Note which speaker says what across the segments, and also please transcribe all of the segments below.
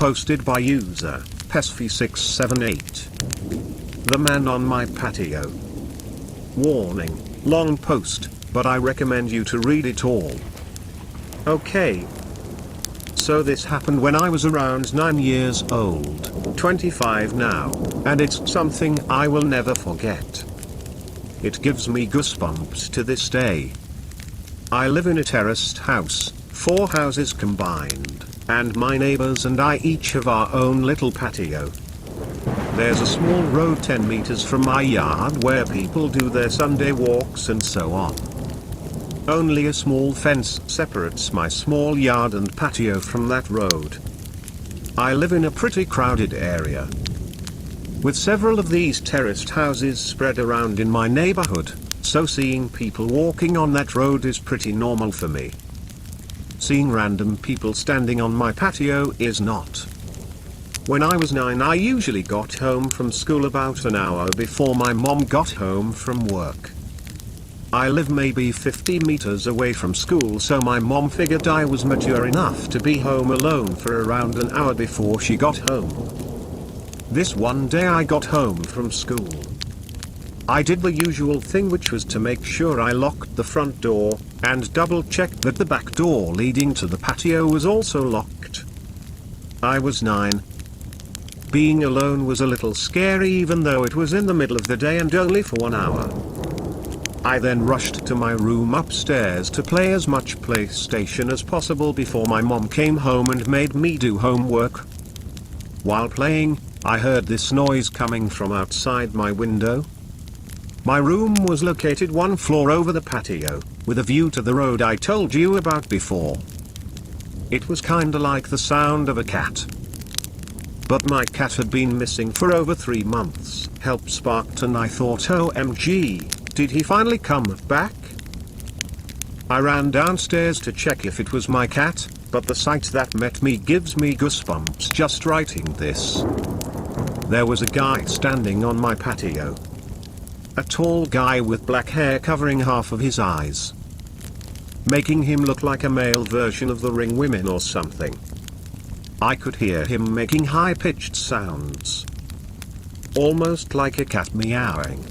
Speaker 1: posted by user pesfi678. The man on my patio. Warning, long post, but I recommend you to read it all. Okay. So this happened when I was around 9 years old, 25 now, and it's something I will never forget. It gives me goosebumps to this day. I live in a terraced house, 4 houses combined, and my neighbors and I each have our own little patio. There's a small road 10 meters from my yard where people do their Sunday walks and so on. Only a small fence separates my small yard and patio from that road. I live in a pretty crowded area, with several of these terraced houses spread around in my neighborhood, so seeing people walking on that road is pretty normal for me. Seeing random people standing on my patio is not. When I was 9, I usually got home from school about an hour before my mom got home from work. I live maybe 50 meters away from school, so my mom figured I was mature enough to be home alone for around an hour before she got home. This one day I got home from school. I did the usual thing, which was to make sure I locked the front door, and double-checked that the back door leading to the patio was also locked. I was 9. Being alone was a little scary, even though it was in the middle of the day and only for 1 hour. I then rushed to my room upstairs to play as much PlayStation as possible before my mom came home and made me do homework. While playing, I heard this noise coming from outside my window. My room was located 1 floor over the patio, with a view to the road I told you about before. It was kinda like the sound of a cat. But my cat had been missing for over 3 months. Help sparked, and I thought, OMG, did he finally come back? I ran downstairs to check if it was my cat, but the sight that met me gives me goosebumps just writing this. There was a guy standing on my patio. A tall guy with black hair covering half of his eyes, making him look like a male version of the Ring women or something. I could hear him making high-pitched sounds, almost like a cat meowing.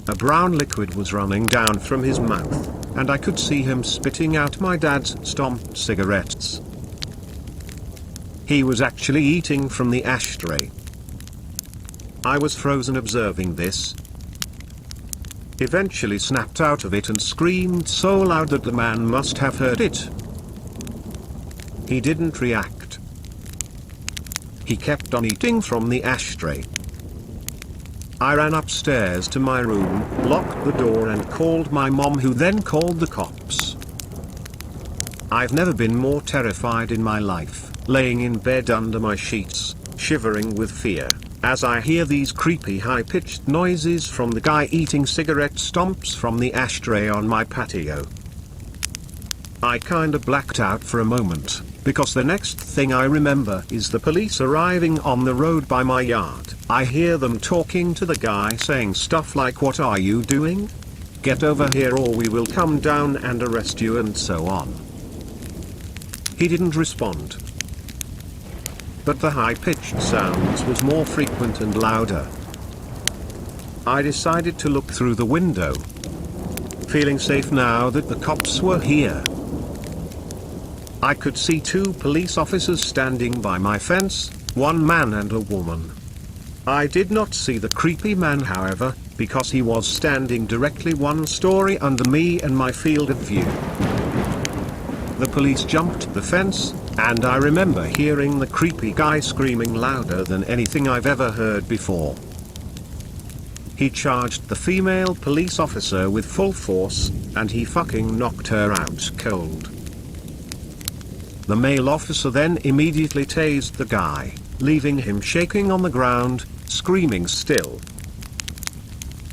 Speaker 1: A brown liquid was running down from his mouth, and I could see him spitting out my dad's stomped cigarettes. He was actually eating from the ashtray. I was frozen observing this. Eventually snapped out of it and screamed so loud that the man must have heard it. He didn't react. He kept on eating from the ashtray. I ran upstairs to my room, locked the door and called my mom, who then called the cops. I've never been more terrified in my life, laying in bed under my sheets, shivering with fear, as I hear these creepy high-pitched noises from the guy eating cigarette stomps from the ashtray on my patio. I kinda blacked out for a moment, because the next thing I remember is the police arriving on the road by my yard. I hear them talking to the guy, saying stuff like, "What are you doing? Get over here or we will come down and arrest you," and so on. He didn't respond, but the high-pitched sounds was more frequent and louder. I decided to look through the window, feeling safe now that the cops were here. I could see 2 police officers standing by my fence, 1 man and a woman. I did not see the creepy man, however, because he was standing directly 1 story under me and my field of view. The police jumped the fence, and I remember hearing the creepy guy screaming louder than anything I've ever heard before. He charged the female police officer with full force, and he fucking knocked her out cold. The male officer then immediately tased the guy, leaving him shaking on the ground, screaming still.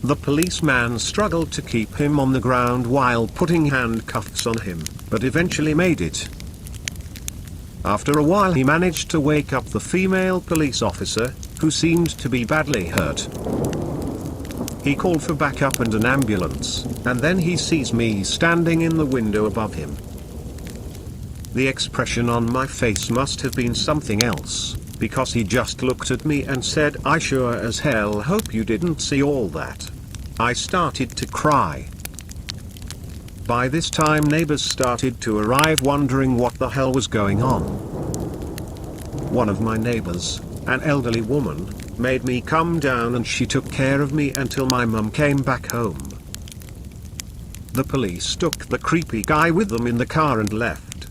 Speaker 1: The policeman struggled to keep him on the ground while putting handcuffs on him, but eventually made it. After a while he managed to wake up the female police officer, who seemed to be badly hurt. He called for backup and an ambulance, and then he sees me standing in the window above him. The expression on my face must have been something else, because he just looked at me and said, "I sure as hell hope you didn't see all that." I started to cry. By this time neighbors started to arrive, wondering what the hell was going on. One of my neighbors, an elderly woman, made me come down and she took care of me until my mum came back home. The police took the creepy guy with them in the car and left.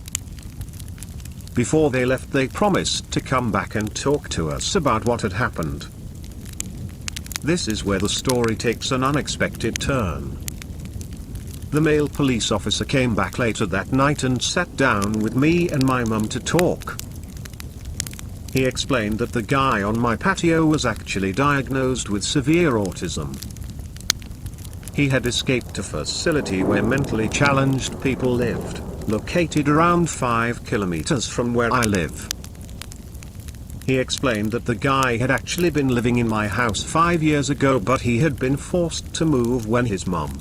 Speaker 1: Before they left, they promised to come back and talk to us about what had happened. This is where the story takes an unexpected turn. The male police officer came back later that night and sat down with me and my mum to talk. He explained that the guy on my patio was actually diagnosed with severe autism. He had escaped a facility where mentally challenged people lived, located around 5 kilometers from where I live. He explained that the guy had actually been living in my house 5 years ago, but he had been forced to move when his mum,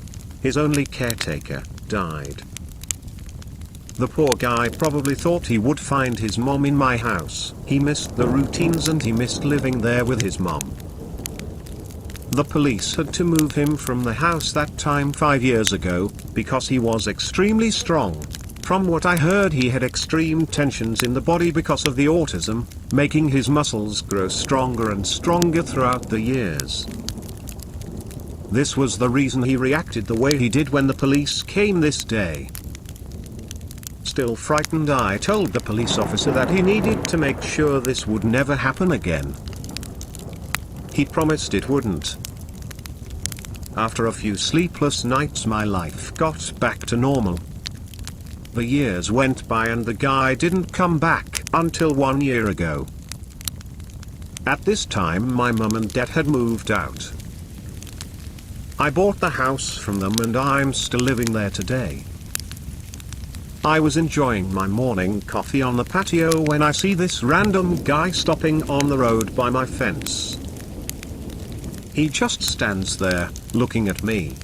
Speaker 1: his only caretaker, died. The poor guy probably thought he would find his mom in my house. He missed the routines and he missed living there with his mom. The police had to move him from the house that time 5 years ago, because he was extremely strong. From what I heard, he had extreme tensions in the body because of the autism, making his muscles grow stronger and stronger throughout the years. This was the reason he reacted the way he did when the police came this day. Still frightened, I told the police officer that he needed to make sure this would never happen again. He promised it wouldn't. After a few sleepless nights, my life got back to normal. The years went by and the guy didn't come back until 1 year ago. At this time my mum and dad had moved out. I bought the house from them and I'm still living there today. I was enjoying my morning coffee on the patio when I see this random guy stopping on the road by my fence. He just stands there, looking at me.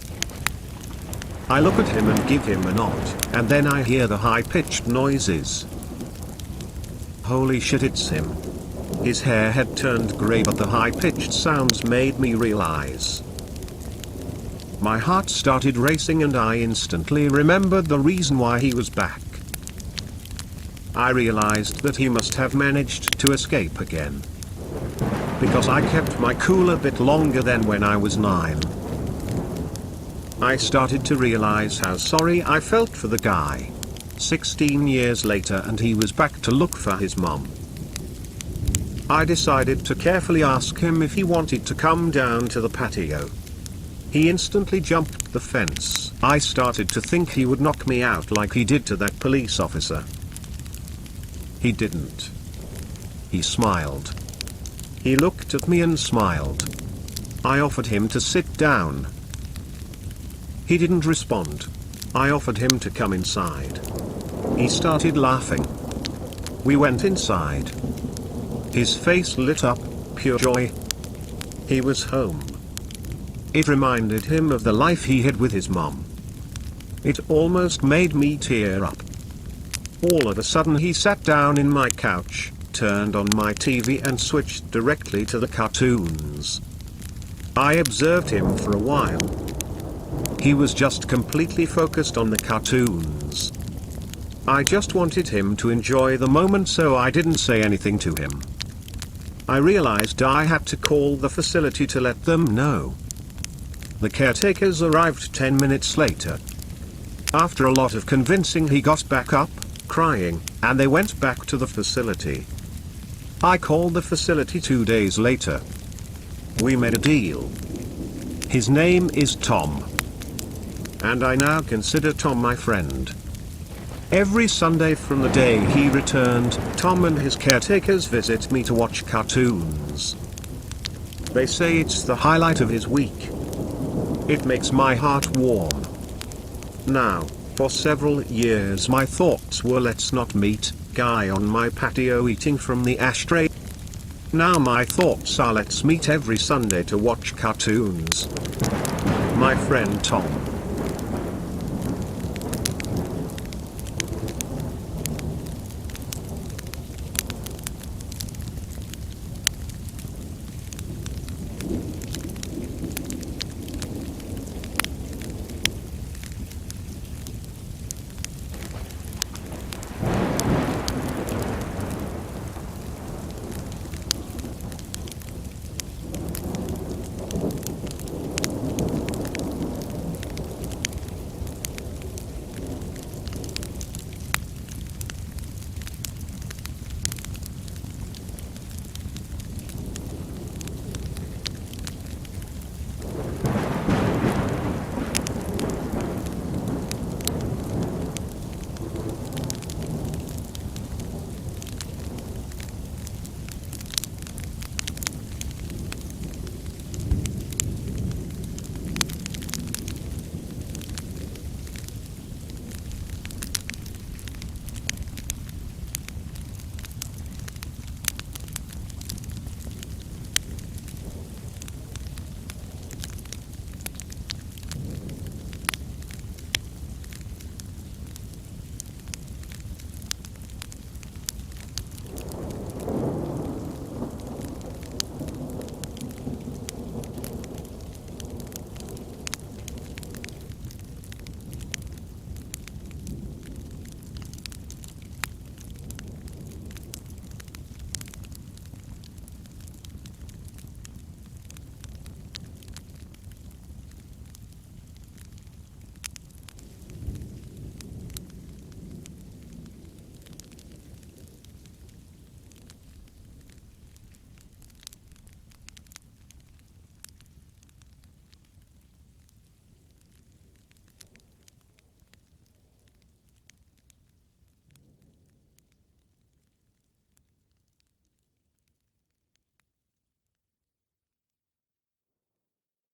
Speaker 1: I look at him and give him a nod, and then I hear the high-pitched noises. Holy shit, it's him. His hair had turned grey, but the high-pitched sounds made me realize. My heart started racing and I instantly remembered the reason why he was back. I realized that he must have managed to escape again. Because I kept my cool a bit longer than when I was 9. I started to realize how sorry I felt for the guy. 16 years later and he was back to look for his mom. I decided to carefully ask him if he wanted to come down to the patio. He instantly jumped the fence. I started to think he would knock me out like he did to that police officer. He didn't. He smiled. He looked at me and smiled. I offered him to sit down. He didn't respond. I offered him to come inside. He started laughing. We went inside. His face lit up, pure joy. He was home. It reminded him of the life he had with his mom. It almost made me tear up. All of a sudden he sat down in my couch, turned on my TV and switched directly to the cartoons. I observed him for a while. He was just completely focused on the cartoons. I just wanted him to enjoy the moment, so I didn't say anything to him. I realized I had to call the facility to let them know. The caretakers arrived 10 minutes later. After a lot of convincing, he got back up, crying, and they went back to the facility. I called the facility 2 days later. We made a deal. His name is Tom. And I now consider Tom my friend. Every Sunday from the day he returned, Tom and his caretakers visit me to watch cartoons. They say it's the highlight of his week. It makes my heart warm. Now, for several years my thoughts were let's not meet, guy on my patio eating from the ashtray. Now my thoughts are let's meet every Sunday to watch cartoons. My friend Tom.